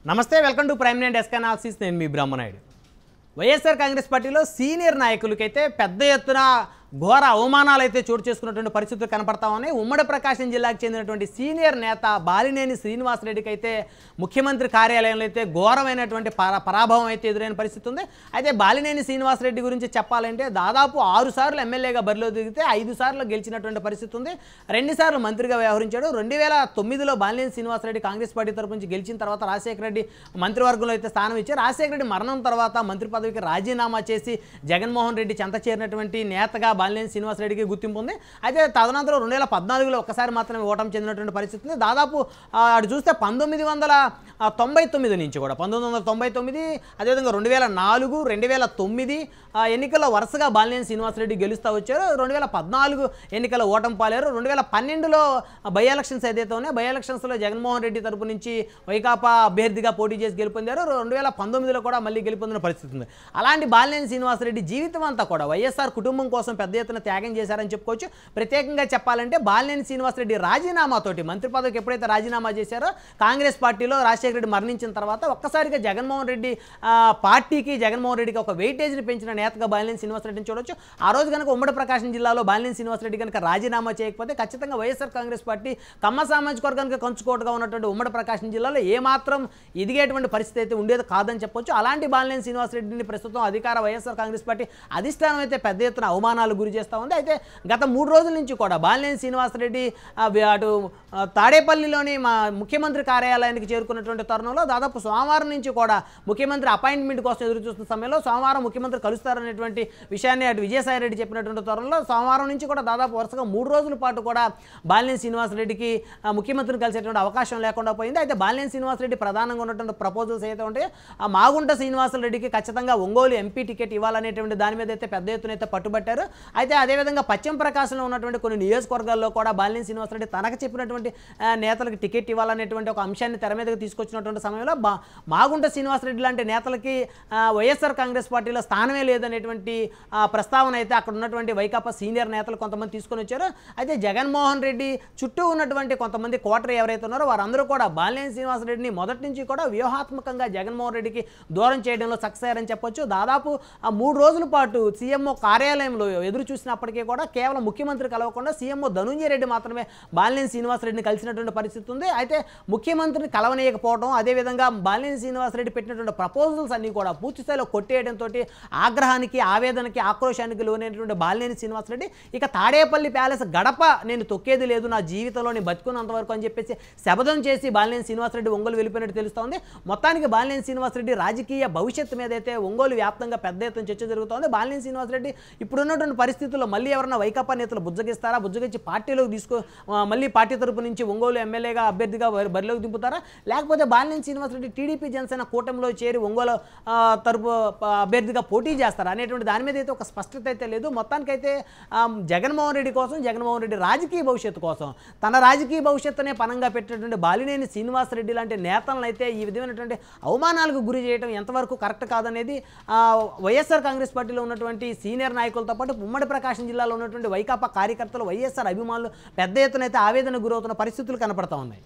నమస్తే welcome to prime nine desk analysis నేను మీ బ్రహ్మనాయుడు వైఎస్ఆర్ కాంగ్రెస్ పార్టీలో సీనియర్ నాయకులకైతే పెద్ద ఎత్తున ఘోర అవమానాలు అయితే చోటు చేసుకున్నటువంటి పరిస్థితులు కనపడతా ఉన్నాయి. ఉమ్మడి ప్రకాశం జిల్లాకు చెందినటువంటి సీనియర్ నేత బాలినేని శ్రీనివాసరెడ్డికి అయితే ముఖ్యమంత్రి కార్యాలయంలో అయితే ఘోరమైనటువంటి పరాభవం అయితే ఎదురైన పరిస్థితి ఉంది. అయితే బాలినేని శ్రీనివాసరెడ్డి గురించి చెప్పాలంటే దాదాపు 6 సార్లు ఎమ్మెల్యేగా బరిలో దిగితే 5 సార్లు గెలిచినటువంటి పరిస్థితి ఉంది. 2 సార్లు మంత్రిగా వ్యవహరించాడు. 2009లో బాలినేని శ్రీనివాసరెడ్డి కాంగ్రెస్ పార్టీ తరపు నుంచి గెలిచిన తర్వాత రాజశేఖర రెడ్డి మంత్రివర్గంలో అయితే స్థానం ఇచ్చారు. రాజశేఖర రెడ్డి మరణం తర్వాత మంత్రి పదవికి రాజీనామా చేసి జగన్మోహన్ రెడ్డి చెంత చేరినటువంటి నేతగా బాలినేని శ్రీనివాసరెడ్డికి గుర్తింపు ఉంది. అయితే తదనంతరం 2014లో ఒక్కసారి మాత్రమే ఓటమి చెందినటువంటి పరిస్థితి ఉంది. దాదాపు అటు చూస్తే 1999 నుంచి కూడా 1999 అదేవిధంగా 2004 2009 ఎన్నికల్లో వరుసగా బాలినేని శ్రీనివాసరెడ్డి గెలుస్తూ వచ్చారు. 2014 ఎన్నికల ఓటమి పాలేరు. 2012లో బై ఎలక్షన్స్ ఏదైతే ఉన్నాయో బై ఎలక్షన్స్లో జగన్మోహన్ రెడ్డి తరపు నుంచి వైకాపా అభ్యర్థిగా పోటీ చేసి గెలుపొందారు. 2019లో కూడా మళ్ళీ గెలుపొందిన పరిస్థితి ఉంది. అలాంటి బాలినేని శ్రీనివాసరెడ్డి జీవితం అంతా కూడా వైఎస్ఆర్ కుటుంబం కోసం పెద్ద ఎత్తున త్యాగం చేశారని చెప్పుకోవచ్చు. ప్రత్యేకంగా చెప్పాలంటే బాలినేని శ్రీనివాసరెడ్డి రాజీనామాతోటి మంత్రి పదవికి ఎప్పుడైతే రాజీనామా చేశారో కాంగ్రెస్ పార్టీలో రాజశేఖర రెడ్డి మరణించిన తర్వాత ఒక్కసారిగా జగన్మోహన్ రెడ్డి పార్టీకి జగన్మోహన్ రెడ్డికి ఒక వెయిటేజ్ని పెంచిన నేతగా బాలినేని శ్రీనివాసరెడ్డిని చూడొచ్చు. ఆ రోజు కనుక ఉమ్మడి ప్రకాశం జిల్లాలో బాలినేని శ్రీనివాసరెడ్డి కనుక రాజీనామా చేయకపోతే ఖచ్చితంగా వైఎస్ఆర్ కాంగ్రెస్ పార్టీ కమ్మ సామాజిక వర్గానికి కంచుకోటగా ఉన్నటువంటి ఉమ్మడి ప్రకాశం జిల్లాలో ఏమాత్రం ఎదిగేటువంటి పరిస్థితి అయితే ఉండేది కాదని చెప్పొచ్చు. అలాంటి బాలినేని శ్రీనివాసరెడ్డిని ప్రస్తుతం అధికార వైఎస్ఆర్ కాంగ్రెస్ పార్టీ అధిష్టానం అయితే పెద్ద ఎత్తున అవమానాలు గురి చేస్తూ ఉంది. అయితే గత 3 రోజుల నుంచి కూడా బాలినేని శ్రీనివాసరెడ్డి అటు తాడేపల్లిలోని మా ముఖ్యమంత్రి కార్యాలయానికి చేరుకున్నటువంటి తరుణంలో దాదాపు సోమవారం నుంచి కూడా ముఖ్యమంత్రి అపాయింట్మెంట్ కోసం ఎదురు చూస్తున్న సమయంలో సోమవారం ముఖ్యమంత్రి కలుస్తారనేటువంటి విషయాన్ని అటు విజయసాయి రెడ్డి చెప్పినటువంటి తరుణంలో సోమవారం నుంచి కూడా దాదాపు వరుసగా 3 రోజుల పాటు కూడా బాలినేని శ్రీనివాసరెడ్డికి ముఖ్యమంత్రిని కలిసేటువంటి అవకాశం లేకుండా పోయింది. అయితే బాలినేని శ్రీనివాసరెడ్డి ప్రధానంగా ఉన్నటువంటి ప్రపోజల్స్ అయితే ఉంటాయో మాగుంట శ్రీనివాసరెడ్డికి ఖచ్చితంగా ఒంగోలు ఎంపీ టికెట్ ఇవ్వాలనేటువంటి దాని మీద అయితే పెద్ద ఎత్తున అయితే పట్టుబట్టారు. అయితే అదేవిధంగా పశ్చిమ ప్రకాశంలో ఉన్నటువంటి కొన్ని నియోజకవర్గాల్లో కూడా బాలినేని శ్రీనివాసరెడ్డి తనకు చెప్పినటువంటి నేతలకు టికెట్ ఇవ్వాలనేటువంటి ఒక అంశాన్ని తెర మీదకి తీసుకొచ్చినటువంటి సమయంలో మాగుంట శ్రీనివాసరెడ్డి లాంటి నేతలకి వైఎస్ఆర్ కాంగ్రెస్ పార్టీలో స్థానమే లేదనేటువంటి ప్రస్తావన అయితే అక్కడ ఉన్నటువంటి వైకాపా సీనియర్ నేతలు కొంతమంది తీసుకొని వచ్చారు. అయితే జగన్మోహన్ రెడ్డి చుట్టూ ఉన్నటువంటి కొంతమంది కోటరీ ఎవరైతే ఉన్నారో వారందరూ కూడా బాలినేని శ్రీనివాసరెడ్డిని మొదటి నుంచి కూడా వ్యూహాత్మకంగా జగన్మోహన్ రెడ్డికి దూరం చేయడంలో సక్సెస్ అయ్యారని చెప్పొచ్చు. దాదాపు 3 రోజుల పాటు సీఎంఓ కార్యాలయంలో ఎదురు చూసినప్పటికీ కూడా కేవలం ముఖ్యమంత్రి కలవకుండా సీఎంఓ ధనుంజయ రెడ్డి మాత్రమే బాలినేని శ్రీనివాసరెడ్డిని కలిసినటువంటి పరిస్థితి ఉంది. అయితే ముఖ్యమంత్రిని కలవనీయకపోవడం అదేవిధంగా బాలినేని శ్రీనివాసరెడ్డి పెట్టినటువంటి ప్రపోజల్స్ అన్నీ కూడా పూర్తిస్థాయిలో కొట్టేయడంతో ఆగ్రహానికి ఆవేదనకి ఆక్రోశానికి లోనైనటువంటి బాలినేని శ్రీనివాసరెడ్డి ఇక తాడేపల్లి ప్యాలెస్ గడప నేను తొక్కేది లేదు నా జీవితంలో నేను బతుకున్నంత వరకు అని చెప్పేసి శపథం చేసి బాలినేని శ్రీనివాసరెడ్డి ఒంగోలు వెళ్ళిపోయినట్టు తెలుస్తోంది. మొత్తానికి బాలినేని శ్రీనివాసరెడ్డి రాజకీయ భవిష్యత్తు మీద అయితే ఒంగోలు వ్యాప్తంగా పెద్ద ఎత్తున చర్చ జరుగుతోంది. బాలినేని శ్రీనివాసరెడ్డి ఇప్పుడున్నటువంటి పరిస్థితుల్లో మళ్ళీ ఎవరైనా వైకాపా నేతలు బుజ్జగిస్తారా, బుజ్జగించి పార్టీలోకి మళ్ళీ పార్టీ తరపు నుంచి ఒంగోలు ఎమ్మెల్యేగా అభ్యర్థిగా బరిలోకి దింపుతారా, లేకపోతే బాలినేని శ్రీనివాసరెడ్డి టీడీపీ జనసేన కూటమిలో చేరి ఒంగోలు తరపు అభ్యర్థిగా పోటీ చేస్తారా అనేటువంటి దాని మీద అయితే ఒక స్పష్టత అయితే లేదు. మొత్తానికైతే జగన్మోహన్ రెడ్డి కోసం జగన్మోహన్ రెడ్డి రాజకీయ భవిష్యత్తు కోసం తన రాజకీయ భవిష్యత్తునే పనంగా పెట్టినటువంటి బాలినేని శ్రీనివాసరెడ్డి లాంటి నేతలను అయితే ఈ విధమైనటువంటి అవమానాలకు గురి చేయడం ఎంతవరకు కరెక్ట్ కాదనేది వైఎస్ఆర్ కాంగ్రెస్ పార్టీలో ఉన్నటువంటి సీనియర్ నాయకులతో పాటు ఉమ్మడి ప్రకాశం జిల్లాలో ఉన్నటువంటి వైకాపా కార్యకర్తలు వైఎస్ఆర్ అభిమానులు పెద్ద ఎత్తున అయితే ఆవేదన గురవుతున్న పరిస్థితులు కనపడతా ఉన్నాయి.